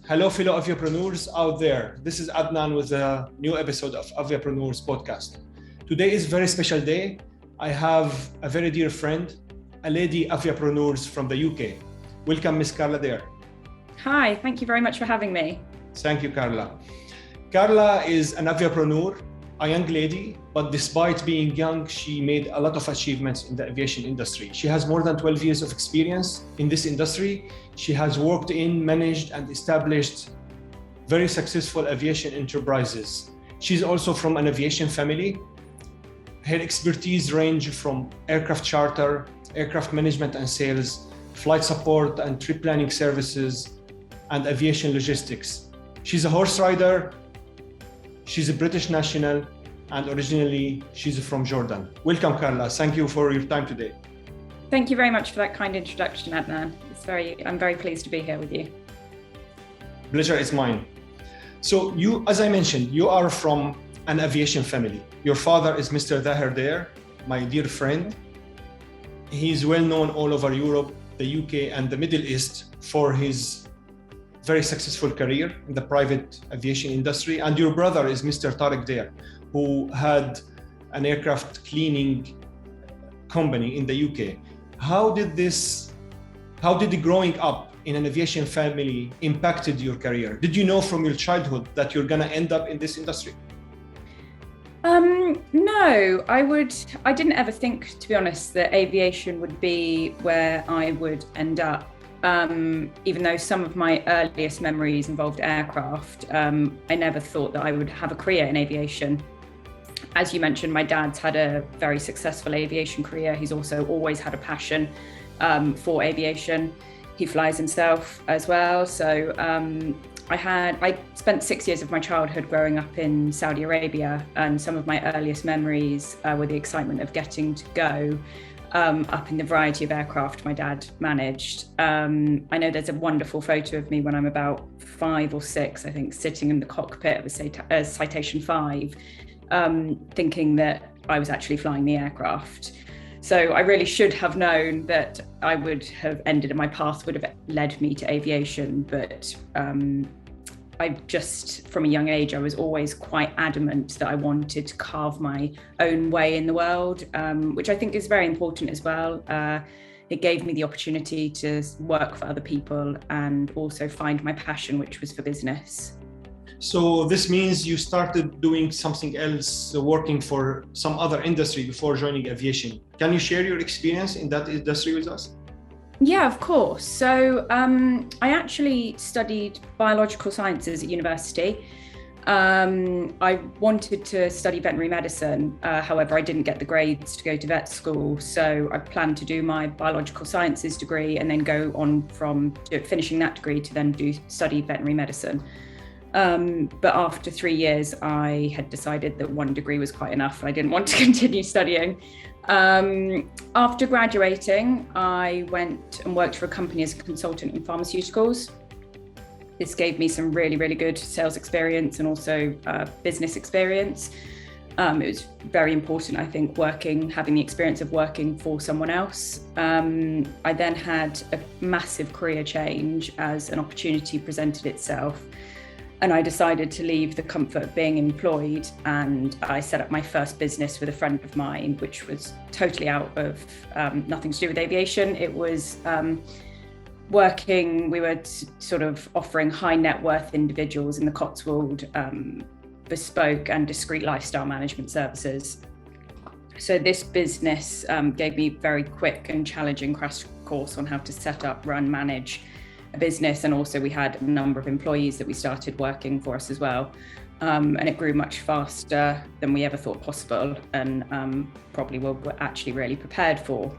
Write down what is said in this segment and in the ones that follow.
Hello, fellow aviapreneurs out there. This is Adnan with a new episode of AVIAPRENEURS podcast. Today is a very special day. I have a very dear friend, a lady aviapreneurs from the UK. Welcome, Miss Karla Deir. Hi, thank you very much for having me. Thank you, Karla. Karla is an aviapreneur, a young lady, but despite being young, she made a lot of achievements in the aviation industry. She has more than 12 years of experience in this industry. She has worked in, managed, and established very successful aviation enterprises. She's also from an aviation family. Her expertise range from aircraft charter, aircraft management and sales, flight support and trip planning services, and aviation logistics. She's a horse rider. She's a British national, and originally she's from Jordan. Welcome, Karla. Thank you for your time today. Thank you very much for that kind introduction, Adnan. I'm very pleased to be here with you. Pleasure is mine. So you, as I mentioned, you are from an aviation family. Your father is Mr. Karla Deir, my dear friend. He's well known all over Europe, the UK, and the Middle East for his very successful career in the private aviation industry. And your brother is Mr. Karla Deir, who had an aircraft cleaning company in the UK. How did growing up in an aviation family impacted your career? Did you know from your childhood that you're gonna end up in this industry? No, I didn't ever think, to be honest, that aviation would be where I would end up. Even though some of my earliest memories involved aircraft, I never thought that I would have a career in aviation. As you mentioned, my dad's had a very successful aviation career. He's also always had a passion for aviation. He flies himself as well. So I spent 6 years of my childhood growing up in Saudi Arabia, and some of my earliest memories were the excitement of getting to go up in the variety of aircraft my dad managed. I know there's a wonderful photo of me when I'm about 5 or 6, I think, sitting in the cockpit of a Citation 5, thinking that I was actually flying the aircraft. So I really should have known that I would have ended, and my path would have led me to aviation, but I just, from a young age, I was always quite adamant that I wanted to carve my own way in the world, which I think is very important as well. It gave me the opportunity to work for other people and also find my passion, which was for business. So this means you started doing something else, working for some other industry before joining aviation. Can you share your experience in that industry with us? Yeah, of course. So I actually studied biological sciences at university. I wanted to study veterinary medicine. However, I didn't get the grades to go to vet school. So I planned to do my biological sciences degree and then go on from finishing that degree to then study veterinary medicine. But after 3 years, I had decided that one degree was quite enough. I didn't want to continue studying. After graduating, I went and worked for a company as a consultant in pharmaceuticals. This gave me some really, really good sales experience and also business experience. It was very important, I think, having the experience of working for someone else. I then had a massive career change as an opportunity presented itself. And I decided to leave the comfort of being employed, and I set up my first business with a friend of mine, which was totally out of nothing to do with aviation. It was we were sort of offering high net worth individuals in the Cotswold bespoke and discreet lifestyle management services. So this business gave me a very quick and challenging crash course on how to set up, run, manage a business, and also we had a number of employees that we started working for us as well, and it grew much faster than we ever thought possible, and probably were actually really prepared for.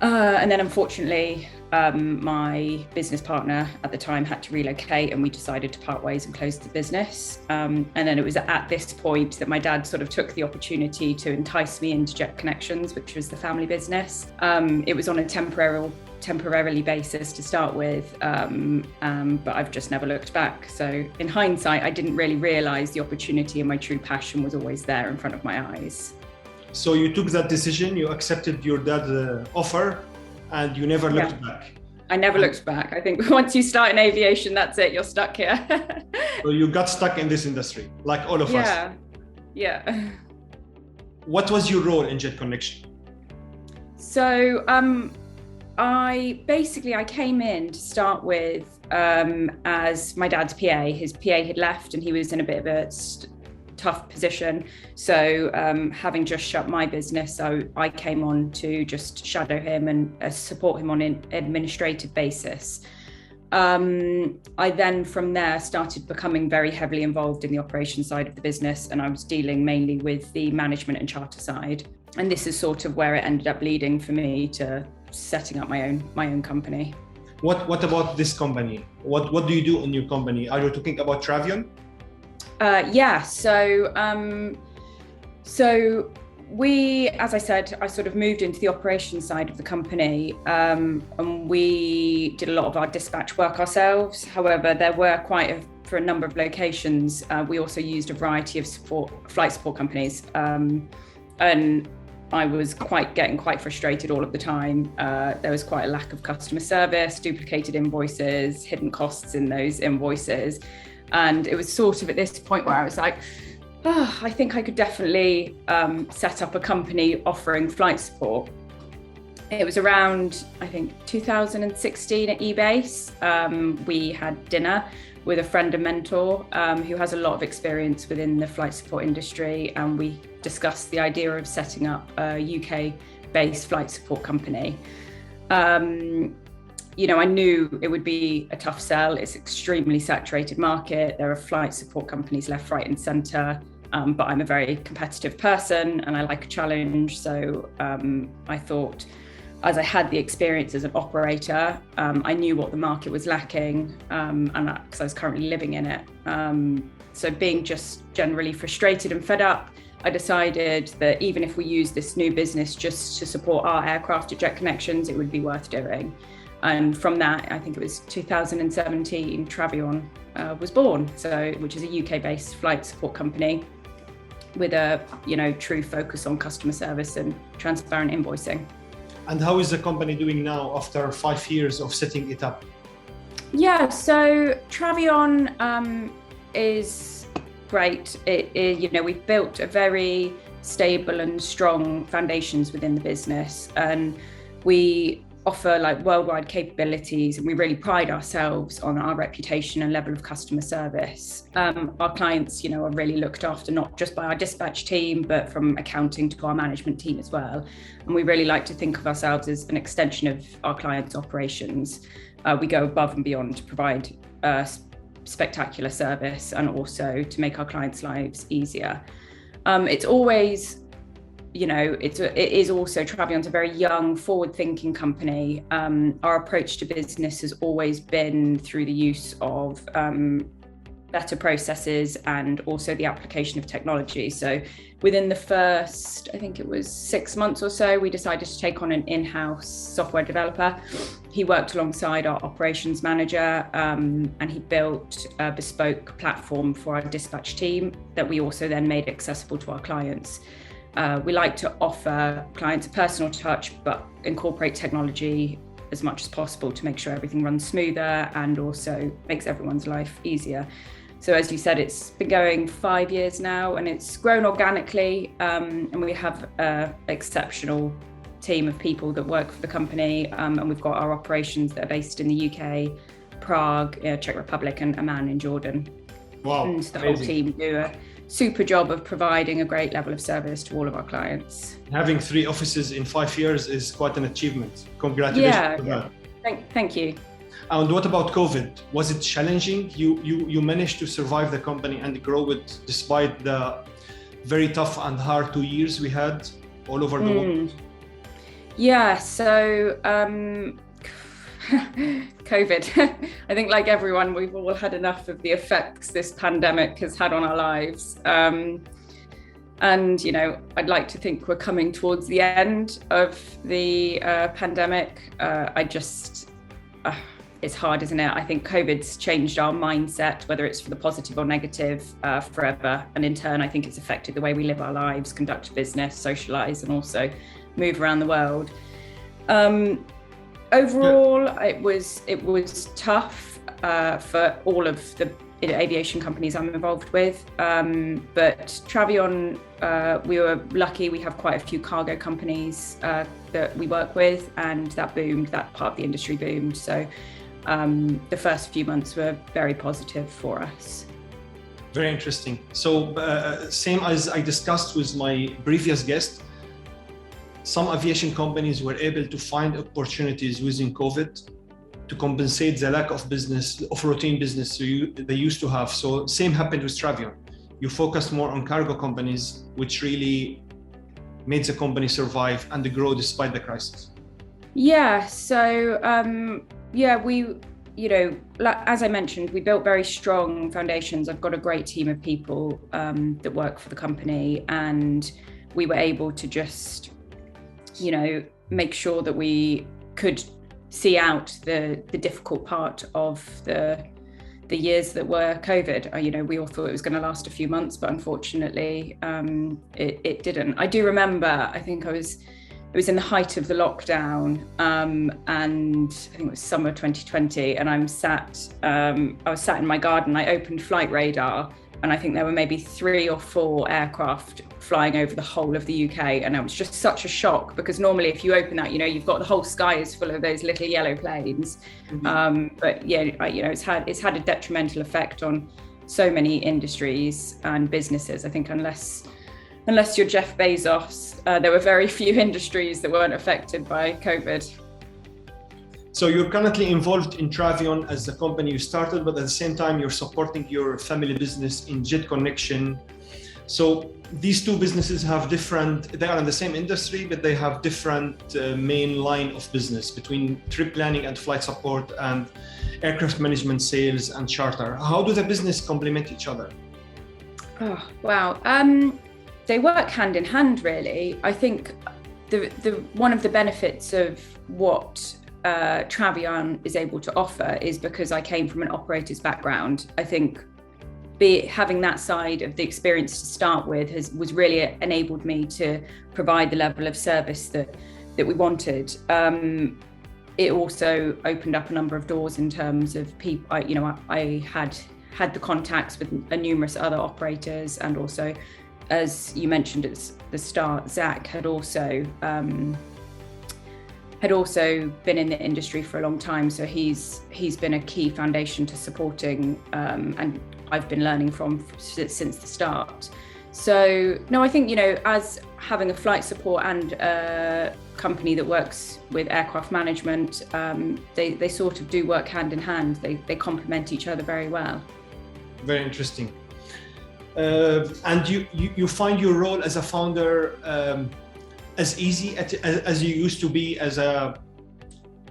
And then unfortunately, my business partner at the time had to relocate, and we decided to part ways and close the business. And then it was at this point that my dad sort of took the opportunity to entice me into Jet Connections, which was the family business. It was on a temporarily basis to start with, but I've just never looked back. So in hindsight, I didn't really realize the opportunity, and my true passion was always there in front of my eyes. So you took that decision, you accepted your dad's offer, and you never looked back. I never looked back. I think once you start in aviation, that's it. You're stuck here. So you got stuck in this industry, like all of us. Yeah. What was your role in Jet Connection? So I came in to start with as my dad's PA. His PA had left and he was in a bit of a tough position. So having just shut my business, so I came on to just shadow him and support him on an administrative basis. I then from there started becoming very heavily involved in the operations side of the business, and I was dealing mainly with the management and charter side. And this is sort of where it ended up leading for me to setting up my own company. What about this company? What do you do in your company? Are you talking about Travion? Yeah. So we, as I said, I sort of moved into the operations side of the company, and we did a lot of our dispatch work ourselves. However, there were for a number of locations, we also used a variety of flight support companies, and I was getting quite frustrated all of the time. There was quite a lack of customer service, duplicated invoices, hidden costs in those invoices. And it was sort of at this point where I was like, I think I could definitely set up a company offering flight support. It was around, I think, 2016 at eBase. We had dinner with a friend and mentor who has a lot of experience within the flight support industry, and we discussed the idea of setting up a UK-based flight support company. I knew it would be a tough sell. It's an extremely saturated market. There are flight support companies left, right, and centre. But I'm a very competitive person and I like a challenge. So I thought, as I had the experience as an operator, I knew what the market was lacking, and because I was currently living in it. So being just generally frustrated and fed up, I decided that even if we use this new business just to support our aircraft at Jet Connections, it would be worth doing. And from that, I think it was 2017, Travion was born, which is a UK-based flight support company with a true focus on customer service and transparent invoicing. And how is the company doing now after 5 years of setting it up? Yeah, so Travion is great. We've built a very stable and strong foundations within the business, and we offer worldwide capabilities, and we really pride ourselves on our reputation and level of customer service. Our clients, are really looked after not just by our dispatch team, but from accounting to our management team as well. And we really like to think of ourselves as an extension of our clients' operations. We go above and beyond to provide spectacular service and also to make our clients' lives easier. It's always it is also, Travion's a very young, forward-thinking company. Our approach to business has always been through the use of better processes and also the application of technology. So within the first, I think it was 6 months or so, we decided to take on an in-house software developer. He worked alongside our operations manager, and he built a bespoke platform for our dispatch team that we also then made accessible to our clients. We like to offer clients a personal touch, but incorporate technology as much as possible to make sure everything runs smoother and also makes everyone's life easier. So as you said, it's been going 5 years now and it's grown organically, and we have an exceptional team of people that work for the company, and we've got our operations that are based in the UK, Prague, Czech Republic and Amman in Jordan. Wow, and the amazing. Whole team do a super job of providing a great level of service to all of our clients. Having 3 offices in 5 years is quite an achievement. Congratulations. Yeah. Thank you. And what about COVID? Was it challenging? You managed to survive the company and grow it despite the very tough and hard 2 years we had all over the world? Yeah, so COVID. I think like everyone, we've all had enough of the effects this pandemic has had on our lives. And, I'd like to think we're coming towards the end of the pandemic. It's hard, isn't it? I think COVID's changed our mindset, whether it's for the positive or negative, forever. And in turn, I think it's affected the way we live our lives, conduct business, socialise, and also move around the world. overall, it was tough for all of the aviation companies I'm involved with. But Travion, we were lucky. We have quite a few cargo companies that we work with, and that boomed. That part of the industry boomed. So the first few months were very positive for us. Very interesting. So same as I discussed with my previous guest, some aviation companies were able to find opportunities within COVID to compensate the lack of business, of routine business they used to have. So same happened with Travion. You focused more on cargo companies, which really made the company survive and grow despite the crisis. Yeah, so we, as I mentioned, we built very strong foundations. I've got a great team of people that work for the company, and we were able to just, make sure that we could see out the difficult part of the years that were COVID. We all thought it was going to last a few months, but unfortunately, it didn't. I do remember, I think it was in the height of the lockdown, and I think it was summer 2020, and I was sat in my garden. I opened flight radar, and I think there were maybe 3 or 4 aircraft flying over the whole of the UK, and it was just such a shock, because normally if you open that, you've got the whole sky is full of those little yellow planes. Mm-hmm. But yeah, it's had a detrimental effect on so many industries and businesses. I think unless you're Jeff Bezos, there were very few industries that weren't affected by COVID. So you're currently involved in Travion as the company you started, but at the same time, you're supporting your family business in Jet Connection. So these two businesses they are in the same industry, but they have different main line of business between trip planning and flight support and aircraft management, sales and charter. How do the business complement each other? Oh, wow. They work hand in hand, really. I think the one of the benefits of what Travion is able to offer is because I came from an operator's background. I think having that side of the experience to start with was really enabled me to provide the level of service that we wanted. It also opened up a number of doors in terms of people. I had the contacts with numerous other operators, and also, as you mentioned at the start, Zach had also been in the industry for a long time, so he's been a key foundation to supporting, and I've been learning from since the start. So no, I think as having a flight support and a company that works with aircraft management, they sort of do work hand in hand. They complement each other very well. Very interesting. And you find your role as a founder as easy as you used to be as a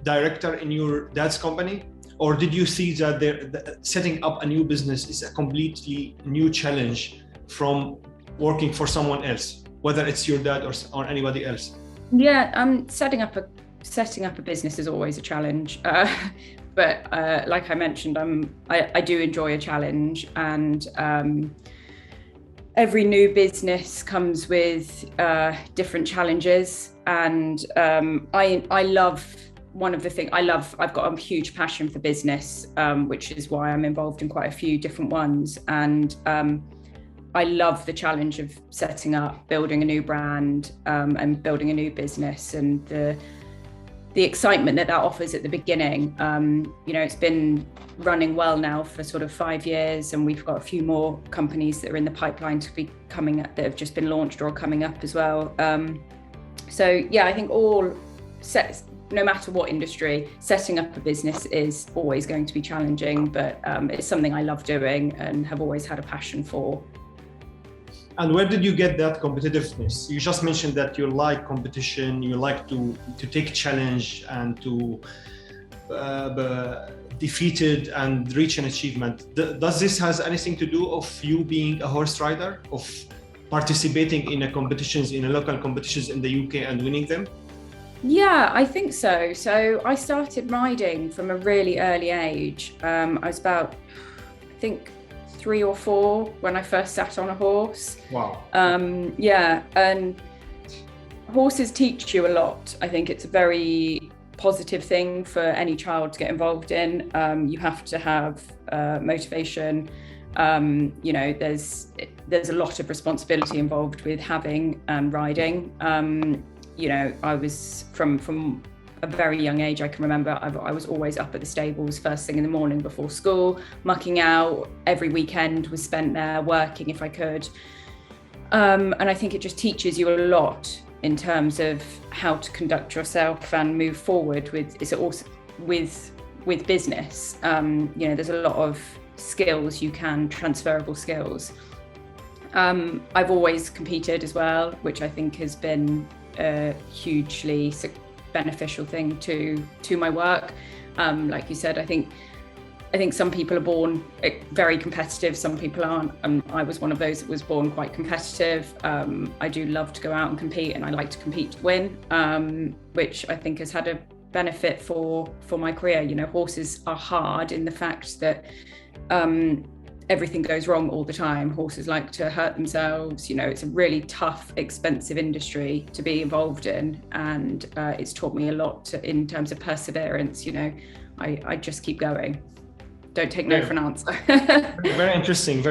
director in your dad's company? Or did you see that setting up a new business is a completely new challenge from working for someone else, whether it's your dad or anybody else? Yeah, setting up a business is always a challenge. But like I mentioned, I do enjoy a challenge, and every new business comes with different challenges, and I love I've got a huge passion for business, which is why I'm involved in quite a few different ones, and I love the challenge of setting up, building a new brand, and building a new business, and the excitement that offers at the beginning. It's been running well now for sort of 5 years, and we've got a few more companies that are in the pipeline to be coming up, that have just been launched or are coming up as well. So yeah, I think no matter what industry, setting up a business is always going to be challenging, but it's something I love doing and have always had a passion for. And where did you get that competitiveness? You just mentioned that you like competition, you like to take challenge and to defeat it and reach an achievement. Does this has anything to do of you being a horse rider, of participating in local competitions in the UK and winning them? Yeah, I think so. So I started riding from a really early age. I was about, I think, 3 or 4 when I first sat on a horse. Wow. Yeah, and horses teach you a lot. I think it's a very positive thing for any child to get involved in. You have to have motivation. There's a lot of responsibility involved with having and riding. I was from a very young age, I can remember I was always up at the stables first thing in the morning before school, mucking out. Every weekend was spent there working if I could. And I think it just teaches you a lot in terms of how to conduct yourself and move forward with business. There's a lot of skills transferable skills. I've always competed as well, which I think has been a hugely beneficial thing to my work. Like you said, I think some people are born very competitive, some people aren't. I was one of those that was born quite competitive. I do love to go out and compete, and I like to compete to win, which I think has had a benefit for my career. Horses are hard in the fact that everything goes wrong all the time. Horses like to hurt themselves. It's a really tough, expensive industry to be involved in, and it's taught me a lot in terms of perseverance. I just keep going. Don't take no for an answer. Very interesting.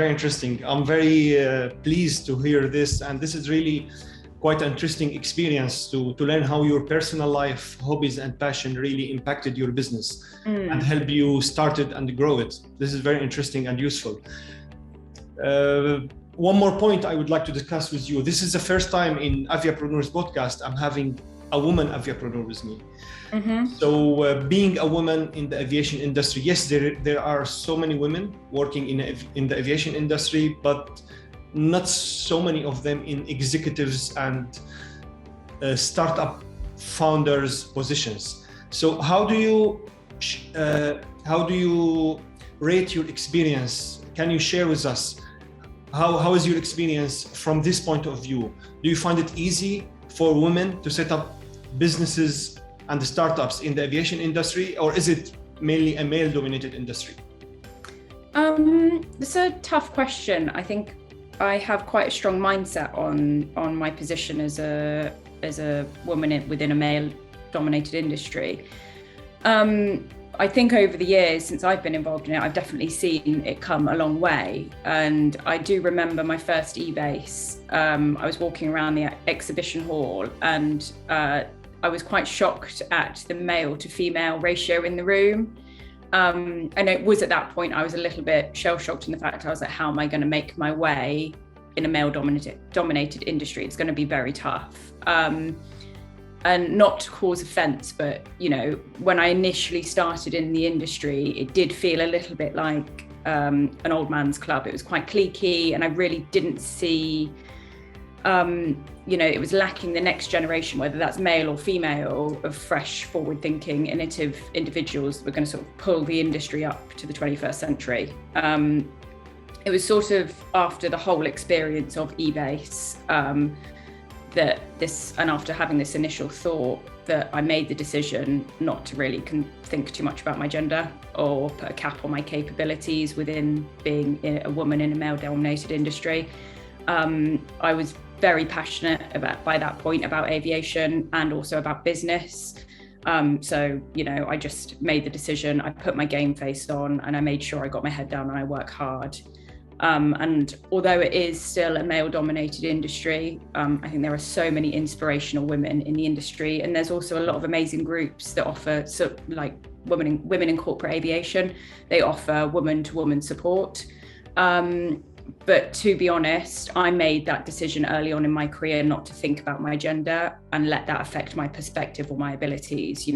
I'm very pleased to hear this, and this is really quite an interesting experience to learn how your personal life, hobbies and passion really impacted your business and help you start it and grow it. This is very interesting and useful. One more point I would like to discuss with you. This is the first time in AVIAPRENEURS podcast I'm having a woman aviapreneur with me. Mm-hmm. So being a woman in the aviation industry, yes, there are so many women working in the aviation industry, but not so many of them in executives and startup founders positions. So how do you rate your experience? Can you share with us how is your experience from this point of view? Do you find it easy for women to set up businesses and startups in the aviation industry, or is it mainly a male-dominated industry? It's a tough question. I think I have quite a strong mindset on my position as a woman within a male-dominated industry. I think over the years since I've been involved in it, I've definitely seen it come a long way. And I do remember my first e-base. I was walking around the exhibition hall, and I was quite shocked at the male to female ratio in the room. And it was at that point I was a little bit shell-shocked in the fact I was like, how am I going to make my way in a male-dominated industry? It's going to be very tough. And not to cause offence, but when I initially started in the industry, it did feel a little bit like an old man's club. It was quite cliquey, and I really didn't see, it was lacking the next generation, whether that's male or female, of fresh, forward-thinking, innovative individuals that were going to sort of pull the industry up to the 21st century. It was sort of after the whole experience of eBase and after having this initial thought, that I made the decision not to really think too much about my gender or put a cap on my capabilities within being a woman in a male-dominated industry. I was very passionate by that point about aviation and also about business. I just made the decision. I put my game face on, and I made sure I got my head down and I work hard. And although it is still a male-dominated industry, I think there are so many inspirational women in the industry, and there's also a lot of amazing groups that offer, like women in corporate aviation. They offer woman-to-woman support. But to be honest, I made that decision early on in my career not to think about my gender and let that affect my perspective or my abilities.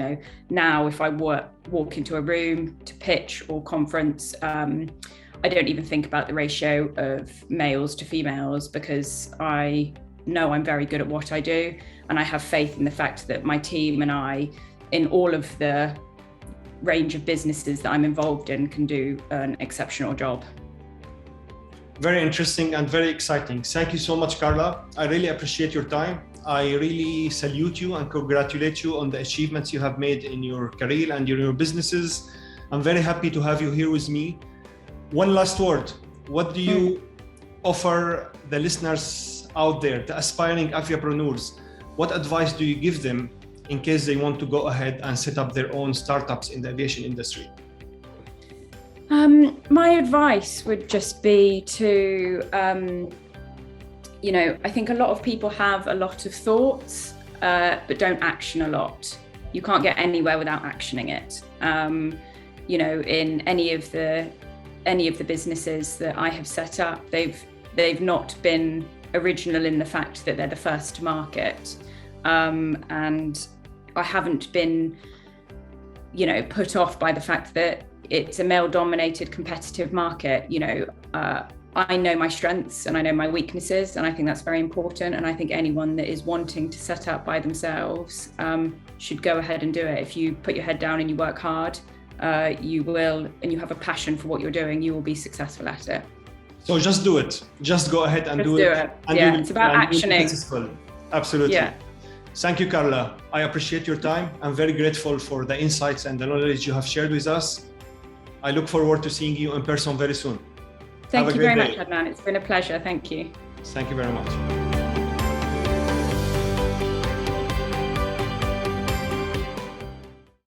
Now if I walk into a room to pitch or conference, I don't even think about the ratio of males to females, because I know I'm very good at what I do, and I have faith in the fact that my team and I, in all of the range of businesses that I'm involved in, can do an exceptional job. Very interesting and very exciting. Thank you so much, Karla. I really appreciate your time. I really salute you and congratulate you on the achievements you have made in your career and in your businesses. I'm very happy to have you here with me. One last word. What do you offer the listeners out there, the aspiring aviapreneurs? What advice do you give them in case they want to go ahead and set up their own startups in the aviation industry? My advice would just be to, I think a lot of people have a lot of thoughts, but don't action a lot. You can't get anywhere without actioning it. In any of the businesses that I have set up, they've not been original in the fact that they're the first to market. And I haven't been, put off by the fact that it's a male-dominated competitive market. I know my strengths and I know my weaknesses, and I think that's very important. And I think anyone that is wanting to set up by themselves should go ahead and do it. If you put your head down and you work hard, you will, and you have a passion for what you're doing, you will be successful at it. So just do it. Just go ahead and do it. And it's about actioning. Absolutely. Yeah. Thank you, Karla. I appreciate your time. I'm very grateful for the insights and the knowledge you have shared with us. I look forward to seeing you in person very soon. Thank you very much, Adnan. It's been a pleasure. Thank you. Thank you very much.